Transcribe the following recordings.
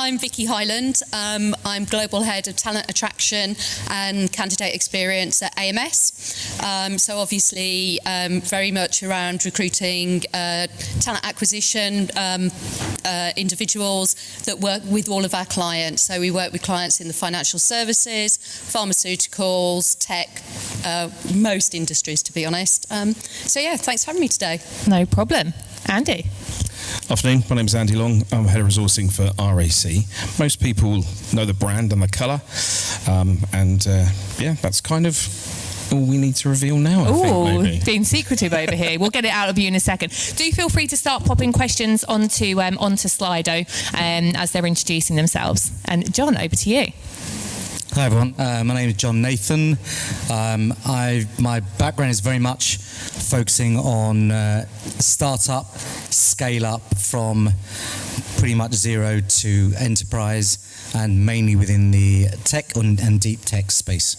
I'm Vicky Hyland. I'm Global Head of Talent Attraction and Candidate Experience at AMS. So obviously very much around recruiting talent acquisition individuals that work with all of our clients. So we work with clients in the financial services, pharmaceuticals, tech, most industries, to be honest. So yeah, thanks for having me today. No problem. Andy? Afternoon, my name is Andy Long. I'm Head of Resourcing for RAC. Most people know the brand and the colour, that's kind of all we need to reveal now, I think, maybe. Being secretive over here. We'll get it out of you in a second. Do feel free to start popping questions onto Slido as they're introducing themselves. And John, over to you. Hi everyone, my name is John Nathan. My background is very much focusing on start-up, scale-up from pretty much zero to enterprise, and mainly within the tech and deep tech space.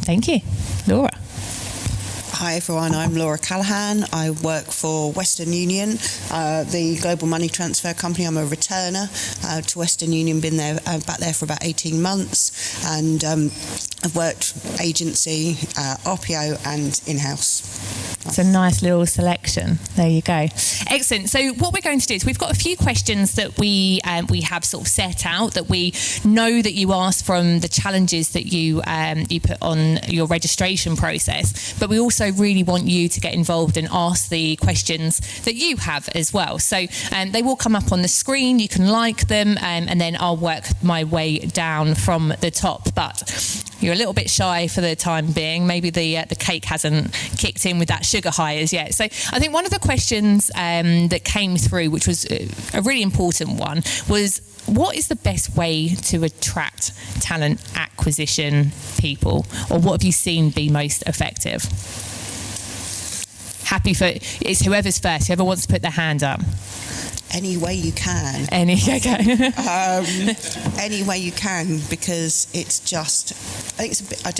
Thank you. Laura? Hi everyone, I'm Laura Callaghan. I work for Western Union, the global money transfer company. I'm a returner to Western Union, been there back there for about 18 months, and I've worked agency, RPO and in-house. It's a nice little selection. There you go. Excellent. So what we're going to do is we've got a few questions that we have sort of set out that we know that you asked from the challenges that you put on your registration process, but we also really want you to get involved and ask the questions that you have as well. So they will come up on the screen. You can like them, and then I'll work my way down from the top. But you're a little bit shy for the time being. Maybe the cake hasn't kicked in with that sugar high as yet. So I think one of the questions that came through, which was a really important one, was what is the best way to attract talent acquisition people, or what have you seen be most effective? Happy for it's whoever's first. Whoever wants to put their hand up. Any way you can. Any way you can, because it's just, I think it's a bit,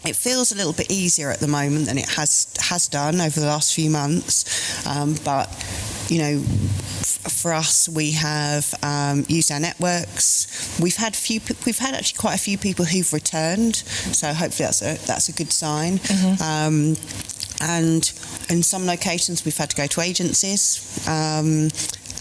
it feels a little bit easier at the moment than it has done over the last few months. But, you know, for us, we have used our networks. We've had actually quite a few people who've returned, so hopefully that's a good sign. Mm-hmm. And in some locations, we've had to go to agencies,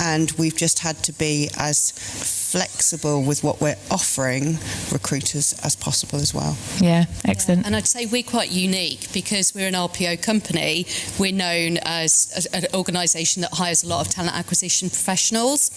and we've just had to be as flexible with what we're offering recruiters as possible as well. Yeah, excellent. Yeah. And I'd say we're quite unique because we're an RPO company. We're known as an organisation that hires a lot of talent acquisition professionals.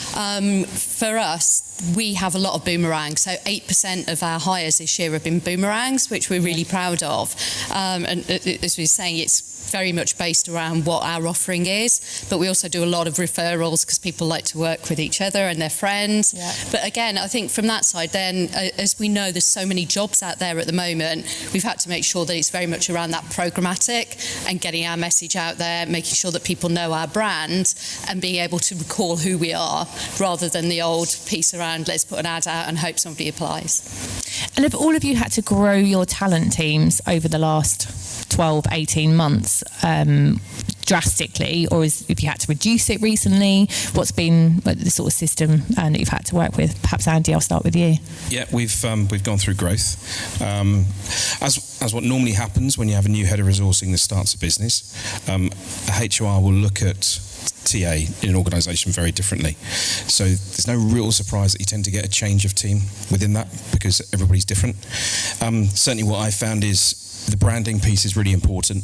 For us, we have a lot of boomerangs. So 8% of our hires this year have been boomerangs, which we're really proud of. And as we were saying, it's very much based around what our offering is, but we also do a lot of referrals because people like to work with each other and their friends. Yeah. But again, I think from that side then, as we know there's so many jobs out there at the moment, we've had to make sure that it's very much around that programmatic and getting our message out there, making sure that people know our brand and being able to recall who we are, rather than the old piece around let's put an ad out and hope somebody applies. And have all of you had to grow your talent teams over the last 12, 18 months drastically, or if you had to reduce it recently? What's been the sort of system that you've had to work with? Perhaps Andy, I'll start with you. Yeah, we've gone through growth. As what normally happens when you have a new head of resourcing that starts a business, HR will look at TA in an organisation very differently. So there's no real surprise that you tend to get a change of team within that because everybody's different. Certainly what I found is the branding piece is really important.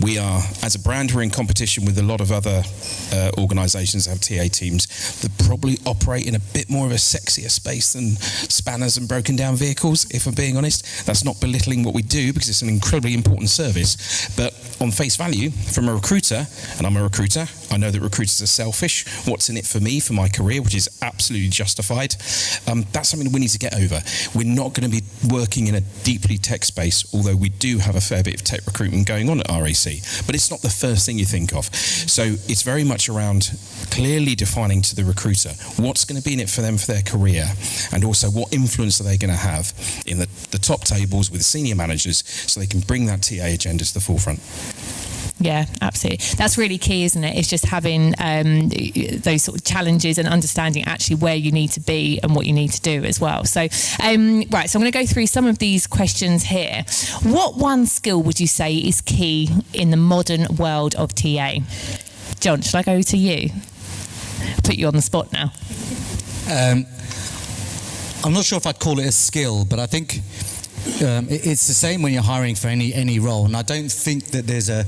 We are, as a brand, we're in competition with a lot of other organisations that have TA teams that probably operate in a bit more of a sexier space than spanners and broken down vehicles, if I'm being honest. That's not belittling what we do because it's an incredibly important service. But on face value, from a recruiter, and I'm a recruiter, I know that recruiters are selfish. What's in it for me, for my career, which is absolutely justified. That's something that we need to get over. We're not going to be working in a deeply tech space, although we do have a fair bit of tech recruitment going on at RAC, but it's not the first thing you think of. So it's very much around clearly defining to the recruiter what's going to be in it for them for their career, and also what influence are they going to have in the top tables with senior managers so they can bring that TA agenda to the forefront. Yeah, absolutely. That's really key, isn't it? It's just having those sort of challenges and understanding actually where you need to be and what you need to do as well. So, so I'm going to go through some of these questions here. What one skill would you say is key in the modern world of TA? John, should I go to you? Put you on the spot now. I'm not sure if I'd call it a skill, but I think it's the same when you're hiring for any role. And I don't think that there's a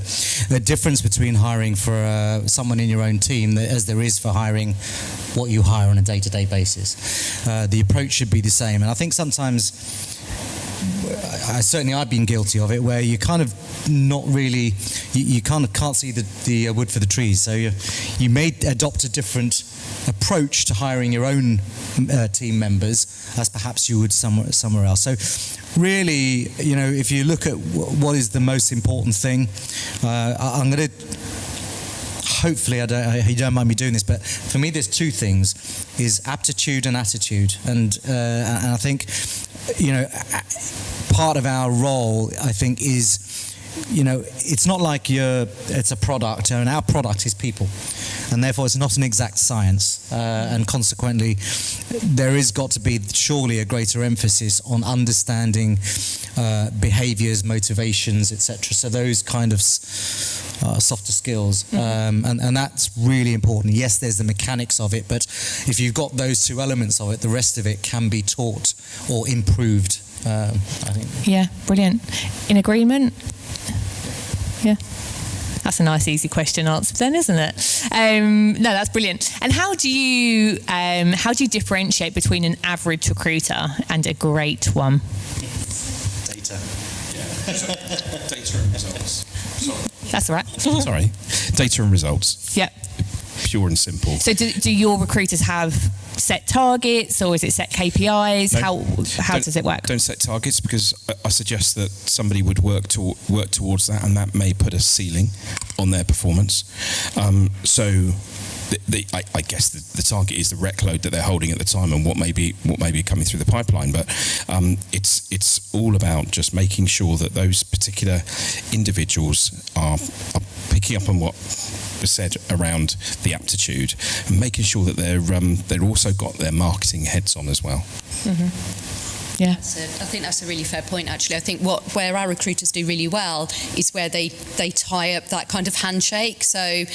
difference between hiring for someone in your own team as there is for hiring what you hire on a day-to-day basis. The approach should be the same. And I think sometimes, I've been guilty of it, where you kind of not really, you kind of can't see the wood for the trees. So you may adopt a different approach to hiring your own team members as perhaps you would somewhere else. So really, if you look at what is the most important thing, I'm going to, hopefully, you don't mind me doing this, but for me there's two things, is aptitude and attitude. And I think, part of our role, I think, is, it's not like it's a product, and our product is people, and therefore it's not an exact science, and consequently there has got to be surely a greater emphasis on understanding behaviours, motivations, etc. So those kind of softer skills, and that's really important. Yes, there's the mechanics of it, but if you've got those two elements of it, the rest of it can be taught or improved, I think. Yeah, brilliant. In agreement? Yeah. That's a nice, easy question answered then, isn't it? No, that's brilliant. And how do you differentiate between an average recruiter and a great one? Data. Yeah. Data and results. Sorry. That's all right. Sorry. Data and results. Yeah. Pure and simple. So do your recruiters have set targets, or is it set KPIs? No, how does it work? Don't set targets, because I suggest that somebody would work towards that, and that may put a ceiling on their performance. So I guess the target is the rec load that they're holding at the time and what may be coming through the pipeline. But it's all about just making sure that those particular individuals are picking up on what was said around the aptitude, and making sure that they're also got their marketing heads on as well. Mm-hmm. Yeah. I think that's a really fair point, actually. I think where our recruiters do really well is where they tie up that kind of handshake. So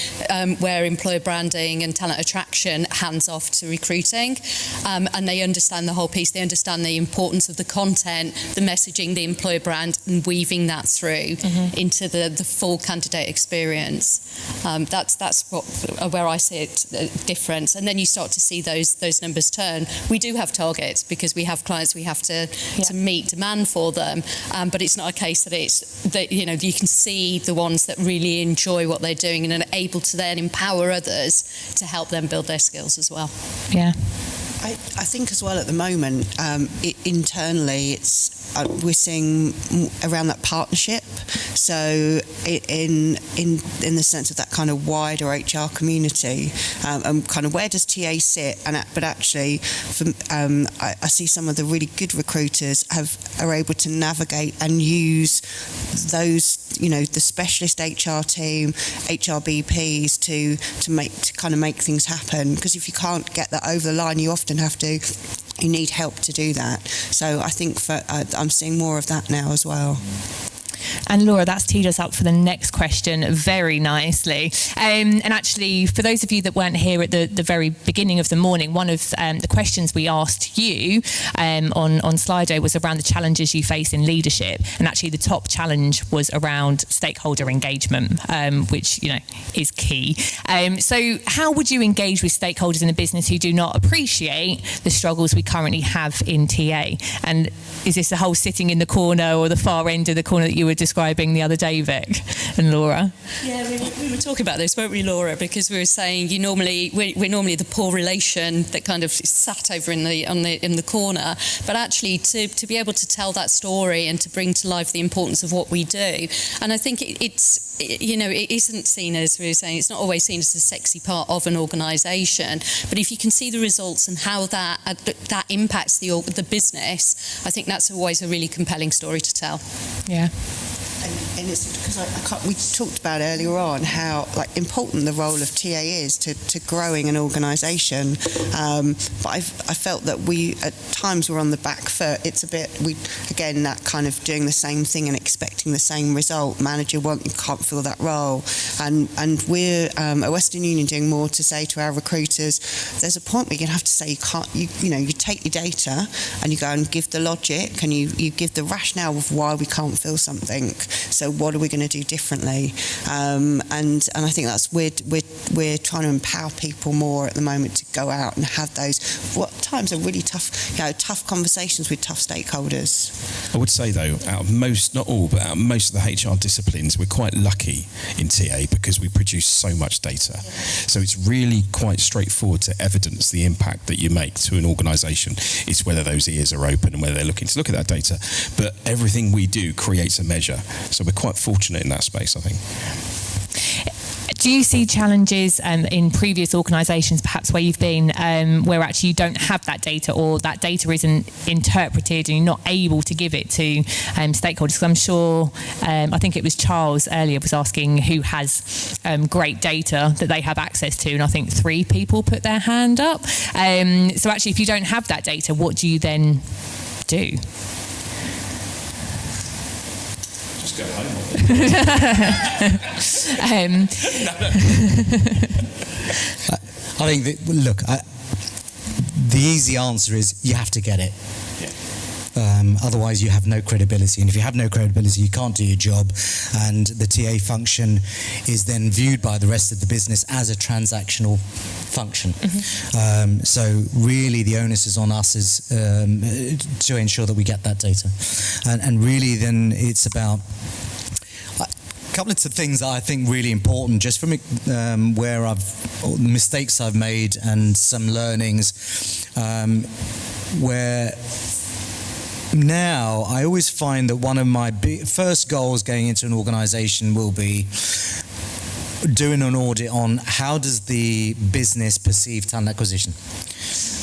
where employer branding and talent attraction hands off to recruiting, and they understand the whole piece. They understand the importance of the content, the messaging, the employer brand, and weaving that through into the full candidate experience. That's where I see it difference. And then you start to see those numbers turn. We do have targets because we have clients we have to meet demand for them, but it's not a case that you can see the ones that really enjoy what they're doing and are able to then empower others to help them build their skills as well. Yeah. I think as well at the moment, internally, we're seeing around that partnership. So in the sense of that kind of wider HR community, and kind of where does TA sit? But actually, I see some of the really good recruiters are able to navigate and use those, the specialist HR team, HRBPs to kind of make things happen. Because if you can't get that over the line, you often you need help to do that. So I think I'm seeing more of that now as well. And Laura, that's teed us up for the next question very nicely. And actually, for those of you that weren't here at the very beginning of the morning, one of the questions we asked you on Slido was around the challenges you face in leadership. And actually, the top challenge was around stakeholder engagement, which is key. So how would you engage with stakeholders in a business who do not appreciate the struggles we currently have in TA? And is this the whole sitting in the corner or the far end of the corner that you were describing the other day, Vic and Laura? Yeah, we were talking about this, weren't we, Laura? Because we were saying we're normally the poor relation that kind of sat over in the corner, but actually to be able to tell that story and to bring to life the importance of what we do. And I think it isn't seen as, we were saying, it's not always seen as the sexy part of an organisation, but if you can see the results and how that impacts the business, I think that's always a really compelling story to tell. Yeah. and it's because we talked about earlier on how important the role of TA is to growing an organisation. But I felt that we at times were on the back foot. It's a bit that kind of doing the same thing and expecting the same result. Manager you can't fill that role, and we're at Western Union doing more to say to our recruiters. There's a point where you're going to have to say you can't. You take your data and you go and give the logic and you give the rationale of why we can't fill something. So what are we going to do differently? And I think that's we're trying to empower people more at the moment to go out and have those what times are really tough conversations with tough stakeholders. I would say though, out of most, not all, but out of most of the HR disciplines, we're quite lucky in TA because we produce so much data. So it's really quite straightforward to evidence the impact that you make to an organisation. It's whether those ears are open and whether they're looking to look at that data. But everything we do creates a measure. So we're quite fortunate in that space, I think. Do you see challenges in previous organisations, perhaps where you've been, where actually you don't have that data or that data isn't interpreted and you're not able to give it to stakeholders? Because I'm sure, I think it was Charles earlier was asking who has great data that they have access to, and I think 3 people put their hand up. So actually, if you don't have that data, what do you then do? Just go home. I think the easy answer is you have to get it. Otherwise, you have no credibility. And if you have no credibility, you can't do your job. And the TA function is then viewed by the rest of the business as a transactional function. Mm-hmm. So really, the onus is on us to ensure that we get that data. And really, then it's about a couple of things that I think really important, just from where the mistakes I've made and some learnings, where now I always find that one of my first goals going into an organisation will be doing an audit on how does the business perceive talent acquisition,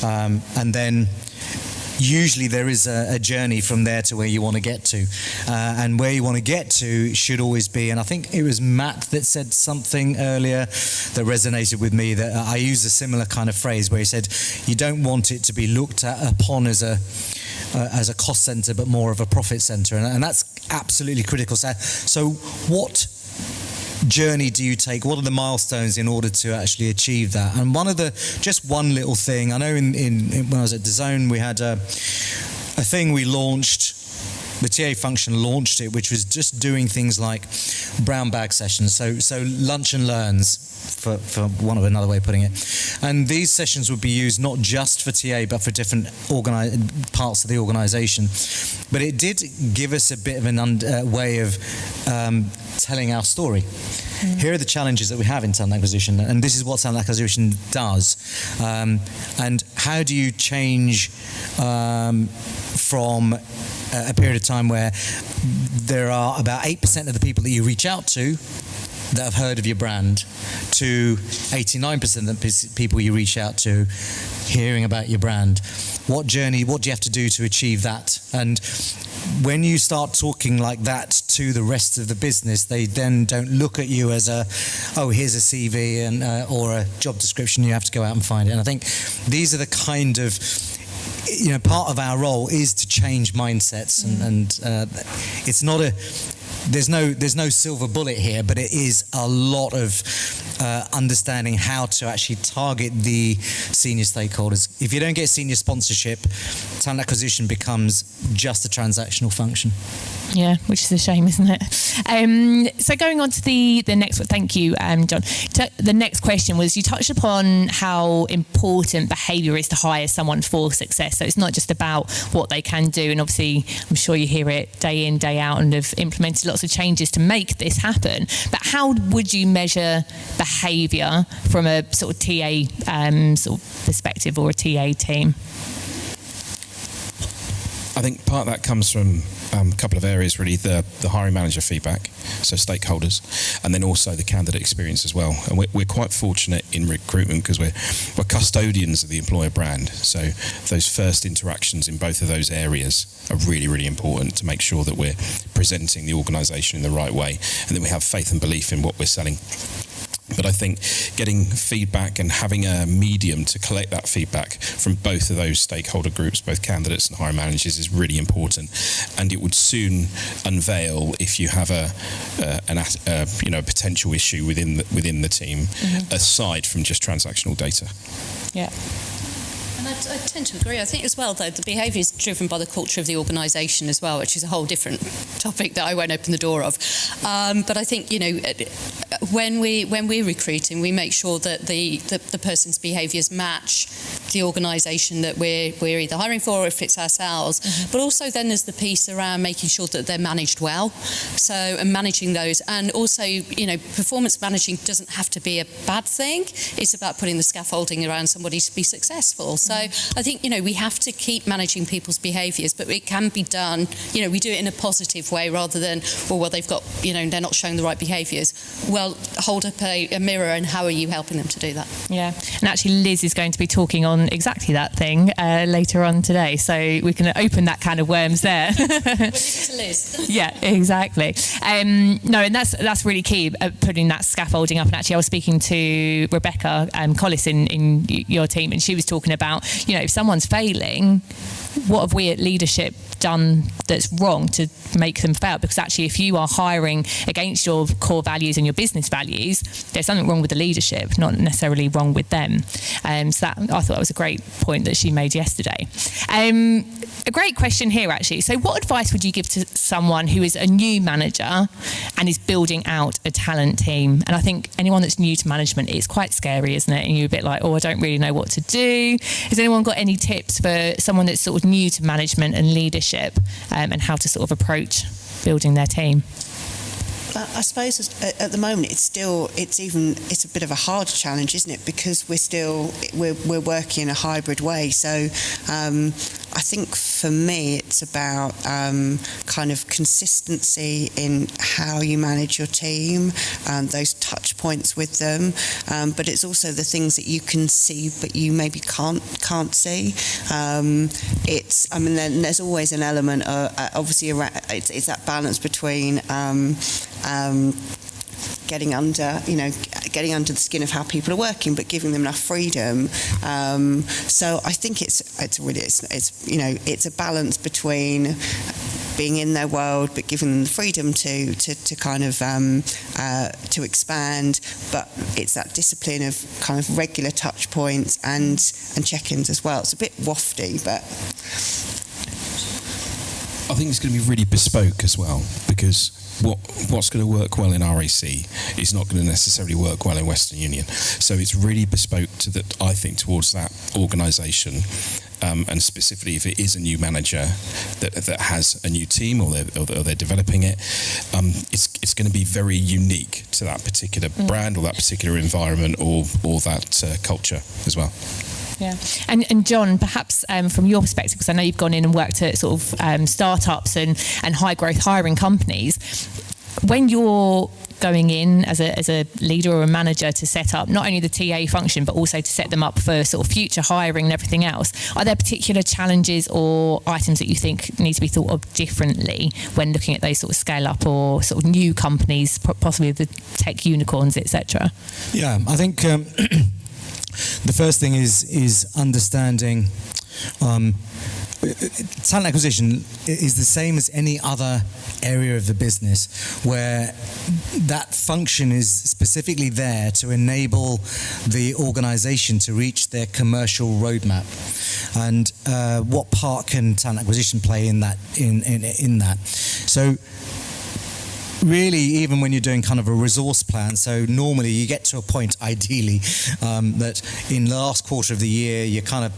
and then usually there is a journey from there to where you want to get to, and where you want to get to should always be, and I think it was Matt that said something earlier that resonated with me, that I use a similar kind of phrase where he said you don't want it to be looked upon as a cost centre but more of a profit centre, and that's absolutely critical. So what journey do you take? What are the milestones in order to actually achieve that? And just one little thing, I know in when I was at DAZN we had a thing we launched. The TA function launched it, which was just doing things like brown bag sessions, so lunch and learns, for want of another way of putting it. And these sessions would be used not just for TA, but for different parts of the organisation. But it did give us a bit of a way of telling our story. Here are the challenges that we have in talent acquisition, and this is what talent acquisition does. And how do you change from a period of time where there are about 8% of the people that you reach out to that have heard of your brand to 89% of the people you reach out to hearing about your brand. What do you have to do to achieve that? And when you start talking like that to the rest of the business, they then don't look at you as here's a CV and or a job description, you have to go out and find it. And I think these are the kind of, part of our role is to change mindsets, and it's not there's no silver bullet here, but it is a lot of understanding how to actually target the senior stakeholders. If you don't get senior sponsorship, talent acquisition becomes just a transactional function. Yeah, which is a shame, isn't it? So going on to the next one, thank you, John. The next question was, you touched upon how important behaviour is to hire someone for success. So it's not just about what they can do, and obviously I'm sure you hear it day in, day out, and have implemented lots of changes to make this happen. But how would you measure behaviour from a sort of TA sort of perspective, or a TA team? I think part of that comes from a couple of areas, really. The hiring manager feedback, so stakeholders, and then also the candidate experience as well. And we're quite fortunate in recruitment because we're custodians of the employer brand. So those first interactions in both of those areas are really, really important to make sure that we're presenting the organisation in the right way and that we have faith and belief in what we're selling. But I think getting feedback and having a medium to collect that feedback from both of those stakeholder groups, both candidates and hiring managers, is really important. And it would soon unveil if you have a potential issue within the team, aside from just transactional data. Yeah. And I tend to agree. I think as well, though, the behaviour is driven by the culture of the organisation as well, which is a whole different topic that I won't open the door of. But I think, when we're recruiting, we make sure that the person's behaviours match the organisation that we're either hiring for, or if it's ourselves. But also then there's the piece around making sure that they're managed well. So, and managing those. And also, performance managing doesn't have to be a bad thing. It's about putting the scaffolding around somebody to be successful. So I think, we have to keep managing people's behaviours, but it can be done, we do it in a positive way rather than, they've got, they're not showing the right behaviours. Well, hold up a mirror and how are you helping them to do that? Yeah, and actually Liz is going to be talking on exactly that thing later on today, so we can open that can of worms there. We'll leave it to Liz. Yeah, exactly. No, and that's really key, putting that scaffolding up. And actually I was speaking to Rebecca Collis in your team, and she was talking about, if someone's failing, what have we at leadership done that's wrong to make them fail? Because actually, if you are hiring against your core values and your business values, there's something wrong with the leadership, not necessarily wrong with them. So I thought that was a great point that she made yesterday. A great question here, actually. So what advice would you give to someone who is a new manager and is building out a talent team? And I think anyone that's new to management, it's quite scary, isn't it? And you're a bit like, I don't really know what to do. Has anyone got any tips for someone that's sort of new to management and leadership, and how to sort of approach building their team? I suppose at the moment it's a bit of a hard challenge, isn't it? Because we're working in a hybrid way. So I think for me it's about kind of consistency in how you manage your team, those touch points with them, but it's also the things that you can see but you maybe can't see. Then there's always an element of, obviously it's that balance between getting under the skin of how people are working, but giving them enough freedom. So I think it's a balance between being in their world, but giving them the freedom to kind of to expand. But it's that discipline of kind of regular touch points and check-ins as well. It's a bit wafty, but I think it's going to be really bespoke as well, because what's going to work well in RAC is not going to necessarily work well in Western Union. So it's really bespoke I think towards that organisation, and specifically if it is a new manager that has a new team or they're developing it, it's going to be very unique to that particular brand or that particular environment or that culture as well. Yeah, and John, perhaps from your perspective, because I know you've gone in and worked at sort of startups and high growth hiring companies, when you're going in as a leader or a manager to set up not only the TA function but also to set them up for sort of future hiring and everything else, are there particular challenges or items that you think need to be thought of differently when looking at those sort of scale up or sort of new companies, possibly the tech unicorns, etc.? Yeah, I think the first thing is understanding talent acquisition is the same as any other area of the business, where that function is specifically there to enable the organisation to reach their commercial roadmap. And what part can talent acquisition play in that? In that? So really, even when you're doing kind of a resource plan, so normally you get to a point, ideally, that in the last quarter of the year, you're kind of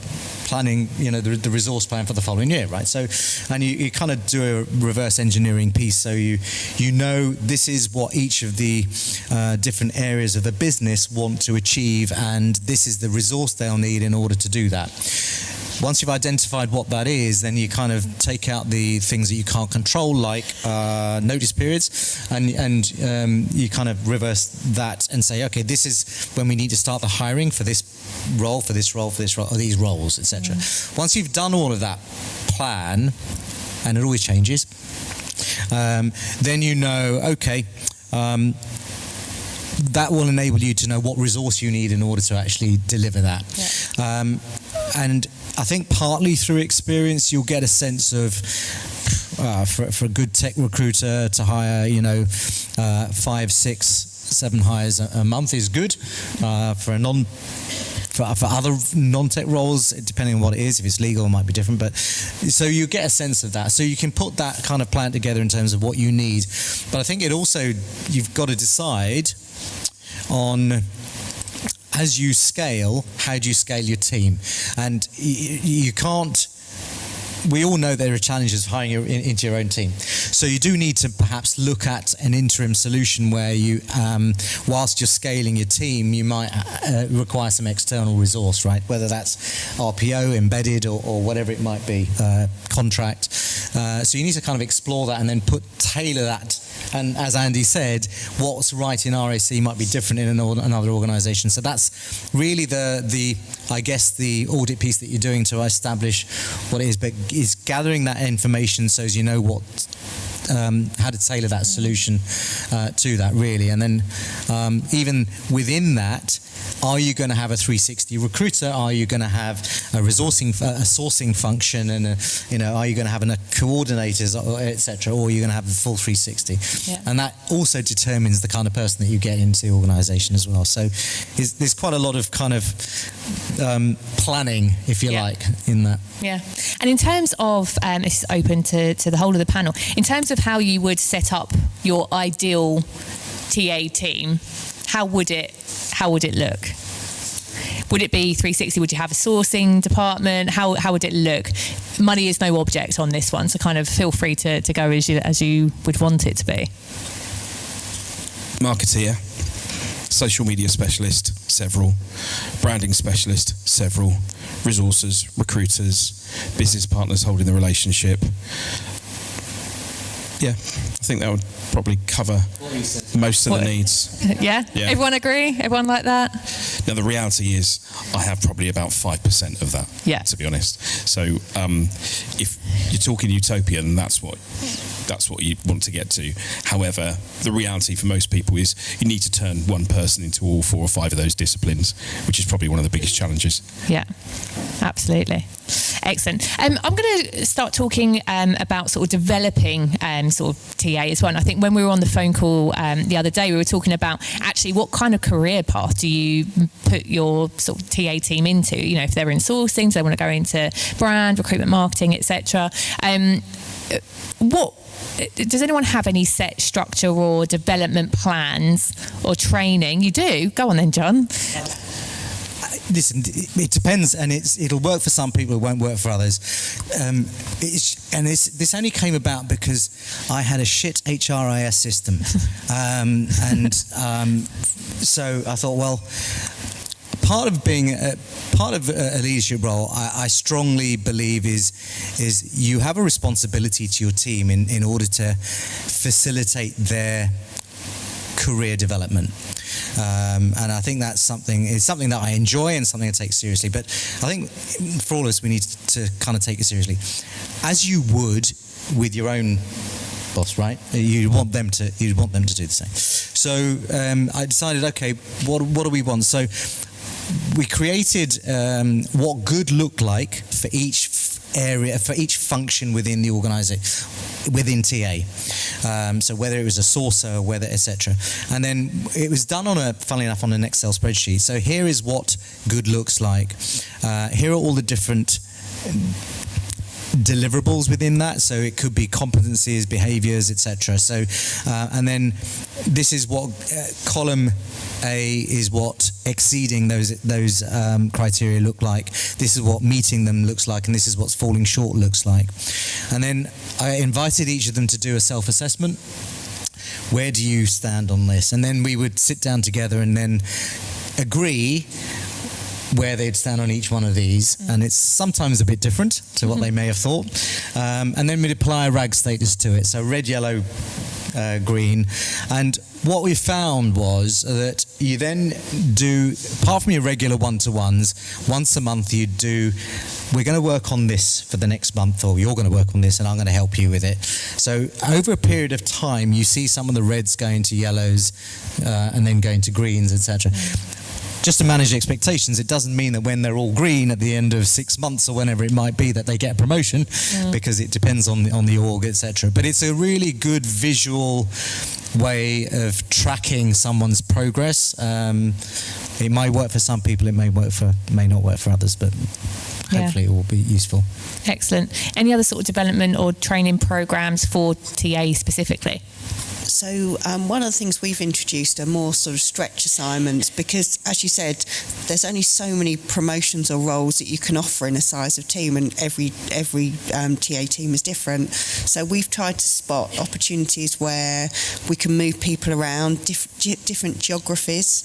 planning, the resource plan for the following year, right? So, and you kind of do a reverse engineering piece, so you know this is what each of the different areas of the business want to achieve, and this is the resource they'll need in order to do that. once you've identified what that is, then you kind of take out the things that you can't control, like notice periods, and you kind of reverse that and say, okay, this is when we need to start the hiring for this role, for this role, for this role, or these roles, etc. Once you've done all of that plan, and it always changes, then you know, okay, that will enable you to know what resource you need in order to actually deliver that. Yeah. And I think partly through experience, you'll get a sense of, for a good tech recruiter to hire, 5, 6, 7 hires a month is good. For other non-tech roles, depending on what it is, if it's legal, it might be different. But so you get a sense of that. So you can put that kind of plan together in terms of what you need. But I think it also, you've got to decide on, as you scale, how do you scale your team? And you can't, we all know there are challenges of hiring into your own team. So you do need to perhaps look at an interim solution where you, whilst you're scaling your team, you might require some external resource, right? Whether that's RPO, embedded, or whatever it might be, contract. So you need to kind of explore that and then tailor that. And as Andy said, what's right in RAC might be different in another organisation. So that's really the audit piece that you're doing to establish what it is, but is gathering that information so as you know what, how to tailor that solution to that, really. And then even within that, are you going to have a 360 recruiter? Are you going to have a sourcing function, and are you going to have coordinators, etc., or are you going to have the full 360? Yeah. And that also determines the kind of person that you get into the organisation as well. So there's quite a lot of kind of planning, if you like, in that. Yeah. And in terms of, this is open to the whole of the panel, in terms of how you would set up your ideal TA team, how would it look? Would it be 360? Would you have a sourcing department? How would it look? Money is no object on this one, so kind of feel free to go as you would want it to be. Marketeer, social media specialist, several. Branding specialist, several. Resources, recruiters, business partners holding the relationship. Yeah, I think that would probably cover most of the needs. Yeah? Everyone agree? Everyone like that? Now, the reality is I have probably about 5% of that, to be honest. So if you're talking utopian, that's what you want to get to. However, the reality for most people is you need to turn one person into all 4 or 5 of those disciplines, which is probably one of the biggest challenges. Yeah, absolutely. Excellent. I'm going to start talking about sort of developing sort of TA as well. And I think when we were on the phone call the other day, we were talking about actually what kind of career path do you put your sort of TA team into? If they're in sourcing, so they want to go into brand, recruitment, marketing, etc. Does anyone have any set structure or development plans or training? You do? Go on then, John. Listen, it depends, and it'll work for some people, it won't work for others. This only came about because I had a shit HRIS system, so I thought, well, part of being a leadership role, I strongly believe is you have a responsibility to your team in order to facilitate their career development. And I think it's something that I enjoy and something I take seriously. But I think for all of us, we need to kind of take it seriously, as you would with your own boss, right? You want them to do the same. So I decided, okay, what do we want? So we created what good looked like for each area, for each function within the organisation, within TA. So whether it was a sourcer, whether etc. And then it was done funnily enough, on an Excel spreadsheet. So here is what good looks like. Here are all the different deliverables within that. So it could be competencies, behaviours, etc. So and then this is what column A is what exceeding those criteria look like. This is what meeting them looks like, and this is what falling short looks like. And then I invited each of them to do a self-assessment. Where do you stand on this? And then we would sit down together and then agree where they'd stand on each one of these, and it's sometimes a bit different to what they may have thought. And then we'd apply a rag status to it, so red, yellow, green. And what we found was that you then do, apart from your regular one-to-ones, once a month you do, we're going to work on this for the next month, or you're going to work on this and I'm going to help you with it. So over a period of time, you see some of the reds going to yellows and then going to greens, etc. Just to manage expectations, it doesn't mean that when they're all green at the end of 6 months or whenever it might be that they get a promotion, because it depends on the org, etc. But it's a really good visual way of tracking someone's progress. It might work for some people, it may not work for others, but hopefully it will be useful. Excellent. Any other sort of development or training programs for TA specifically? So one of the things we've introduced are more sort of stretch assignments, because, as you said, there's only so many promotions or roles that you can offer in a size of team, and every TA team is different. So we've tried to spot opportunities where we can move people around different geographies.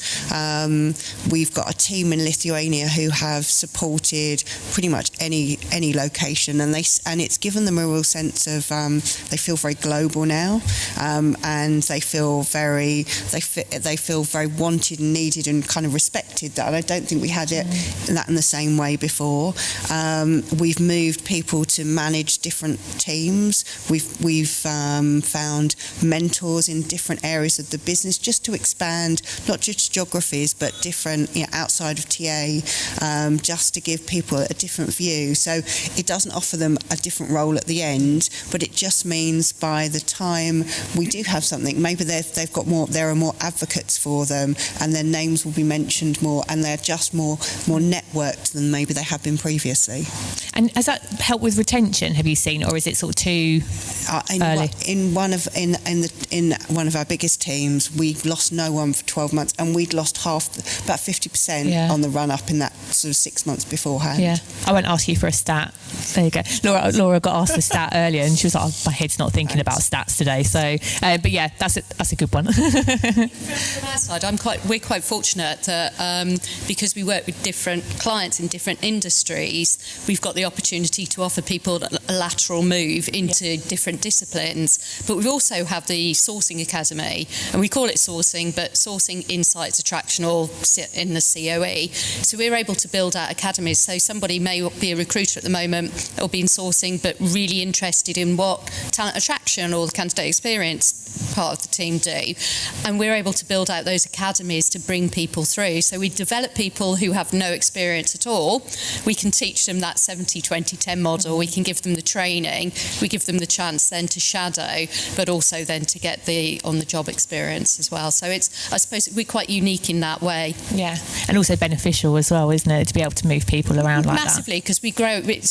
We've got a team in Lithuania who have supported pretty much any location, and it's given them a real sense of they feel very global now. And they feel very wanted and needed and kind of respected. That, and I don't think we had it in the same way before. We've moved people to manage different teams. We've found mentors in different areas of the business, just to expand not just geographies but different, outside of TA, just to give people a different view. So it doesn't offer them a different role at the end, but it just means by the time we do have something, maybe they've got more, there are more advocates for them, and their names will be mentioned more, and they're just more networked than maybe they have been previously. And has that helped with retention, have you seen, or is it sort of too early? In one of our biggest teams, we lost no one for 12 months, and we'd lost about 50% on the run up in that sort of 6 months beforehand. Yeah, I won't ask you for a stat. There you go. Laura got asked the stat earlier, and she was like, oh, my head's not thinking about stats today. So, but yeah, that's a good one. From our side, we're quite fortunate that because we work with different clients in different industries, we've got the opportunity to offer people a lateral move into different disciplines. But we also have the Sourcing Academy, and we call it sourcing, but sourcing, insights, attraction all sit in the COE. So we're able to build out academies. So somebody may be a recruiter at the moment or be in sourcing, but really interested in what talent attraction or the candidate experience part of the team do, and we're able to build out those academies to bring people through. So we develop people who have no experience at all. We can teach them that 70-20-10 model. We can give them the training. We give them the chance then to shadow, but also then to get the on-the-job experience as well. So I suppose we're quite unique in that way. Yeah, and also beneficial as well, isn't it, to be able to move people around like massively, because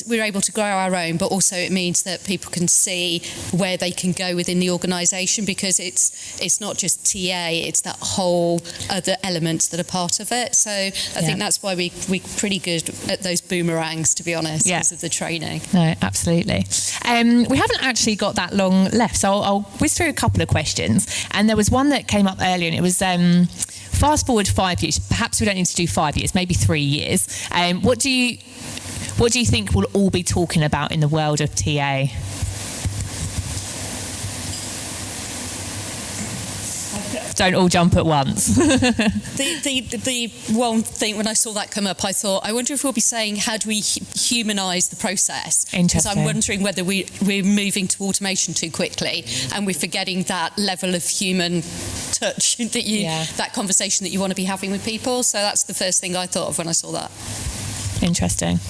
we're able to grow our own, but also it means that people can see where they can go within the organisation, because it's not just TA, it's that whole other elements that are part of it. So I think that's why we're pretty good at those boomerangs, to be honest, because of the training. No, absolutely. We haven't actually got that long left, so I'll whiz through a couple of questions. And there was one that came up earlier, and it was fast forward 5 years. Perhaps we don't need to do 5 years, maybe 3 years. What do you think we'll all be talking about in the world of TA? Don't all jump at once. The one thing, when I saw that come up, I thought, I wonder if we'll be saying, how do we humanise the process? Because I'm wondering whether we're moving to automation too quickly, and we're forgetting that level of human touch that conversation that you want to be having with people. So that's the first thing I thought of when I saw that. Interesting.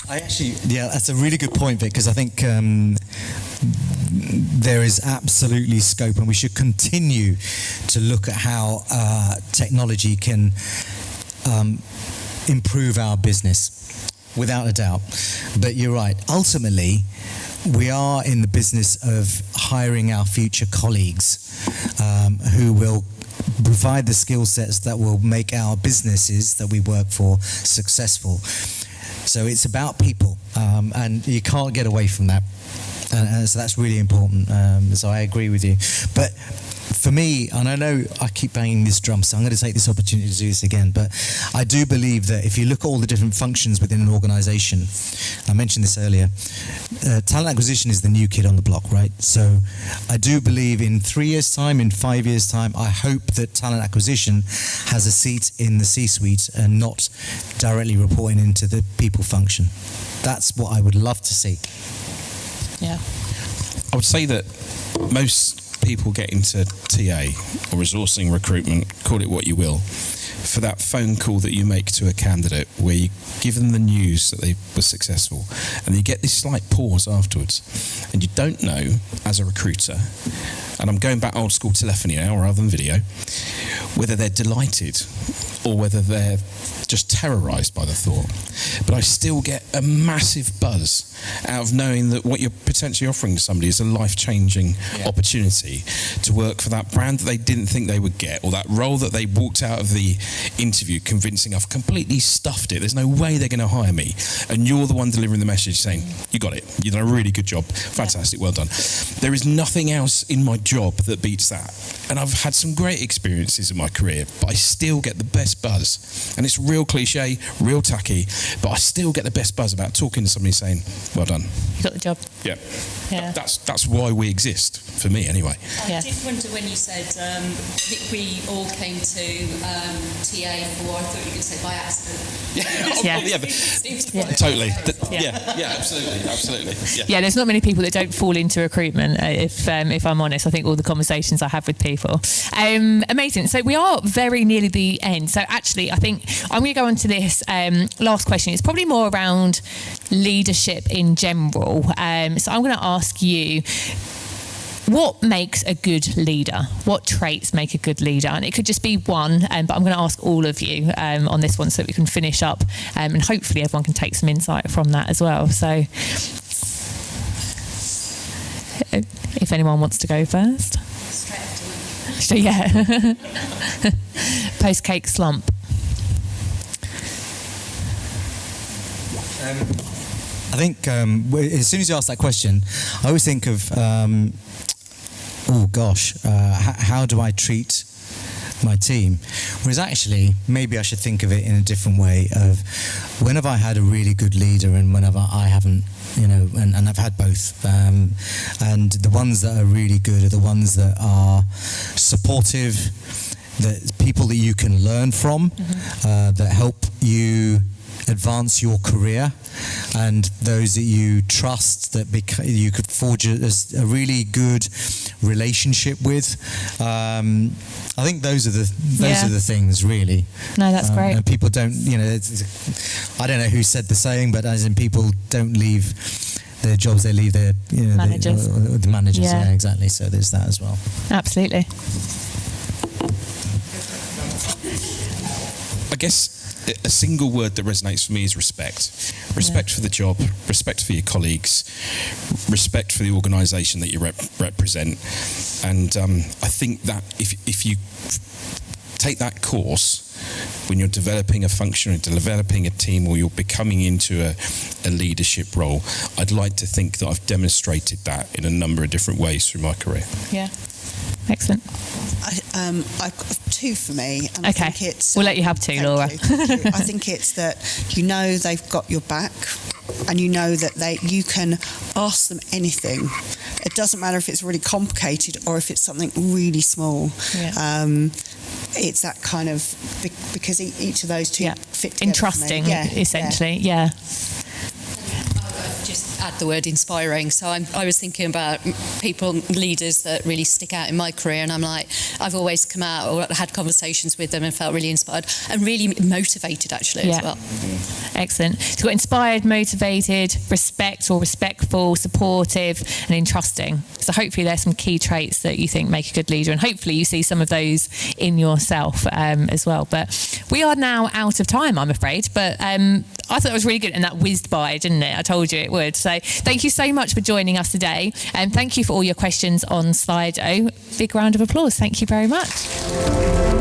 I actually, that's a really good point, Vic, because I think there is absolutely scope, and we should continue to look at how technology can improve our business, without a doubt. But you're right. Ultimately, we are in the business of hiring our future colleagues who will provide the skill sets that will make our businesses that we work for successful. So it's about people, and you can't get away from that. So that's really important. So I agree with you. But for me, and I know I keep banging this drum, so I'm going to take this opportunity to do this again, but I do believe that if you look at all the different functions within an organisation, I mentioned this earlier, talent acquisition is the new kid on the block, right? So I do believe in 3 years' time, in 5 years' time, I hope that talent acquisition has a seat in the C-suite and not directly reporting into the people function. That's what I would love to see. Yeah. I would say that most people get into TA or resourcing recruitment, call it what you will, for that phone call that you make to a candidate where you give them the news that they were successful and you get this slight pause afterwards and you don't know as a recruiter, and I'm going back old school telephony now rather than video, whether they're delighted or whether they're just terrorised by the thought. But I still get a massive buzz out of knowing that what you're potentially offering to somebody is a life-changing opportunity to work for that brand that they didn't think they would get, or that role that they walked out of the interview convincing I've completely stuffed it, there's no way they're going to hire me, and you're the one delivering the message saying, you got it, you've done a really good job, fantastic, well done. There is nothing else in my job that beats that. And I've had some great experiences in my career, but I still get the best buzz. And it's real cliche, real tacky, but I still get the best buzz about talking to somebody saying, well done. You got the job. Yeah. Yeah. That's why we exist, for me anyway. I did wonder when you said we all came to TA for, I thought you were going to say by accident. Totally. Yeah. Absolutely. Yeah, there's not many people that don't fall into recruitment, if I'm honest. I think all the conversations I have with people. Amazing. So we are very nearly the end. So actually, I think I'm going to go on to this last question. It's probably more around leadership in general. So I'm going to ask you, what makes a good leader? What traits make a good leader? And it could just be one, but I'm going to ask all of you on this one so that we can finish up, and hopefully everyone can take some insight from that as well. So if anyone wants to go first. So yeah. Post-cake slump. I think as soon as you ask that question, I always think of, how do I treat my team? Whereas actually, maybe I should think of it in a different way of, when have I had a really good leader and whenever I haven't, and I've had both. And the ones that are really good are the ones that are supportive, that people that you can learn from, that help you advance your career, and those that you trust, that you could forge a really good relationship with. I think those are the things, really. No, that's great. And people don't, I don't know who said the saying, but as in, people don't leave their jobs, they leave their managers. The managers. Yeah, exactly. So there's that as well. Absolutely. I guess a single word that resonates for me is respect. Respect for the job, respect for your colleagues, respect for the organisation that you represent. And I think that if you take that course when you're developing a function or developing a team, or you're becoming into a leadership role, I'd like to think that I've demonstrated that in a number of different ways through my career. Yeah. Excellent. I've got two for me. And okay. I think it's, we'll let you have two, Laura. Thank you. I think it's that they've got your back, and that you can ask them anything. It doesn't matter if it's really complicated or if it's something really small. Yeah. It's that kind of, because each of those two fit together. Entrusting, essentially. Yeah. Just add the word inspiring. So I was thinking about leaders that really stick out in my career, and I'm like, I've always come out or had conversations with them and felt really inspired and really motivated, actually, as well. Excellent. So you've got inspired, motivated, respect or respectful, supportive and entrusting. So hopefully there's some key traits that you think make a good leader, and hopefully you see some of those in yourself as well. But we are now out of time, I'm afraid, but I thought it was really good, and that whizzed by, didn't it? I told you it would. So thank you so much for joining us today, and thank you for all your questions on Slido. Big round of applause. Thank you very much.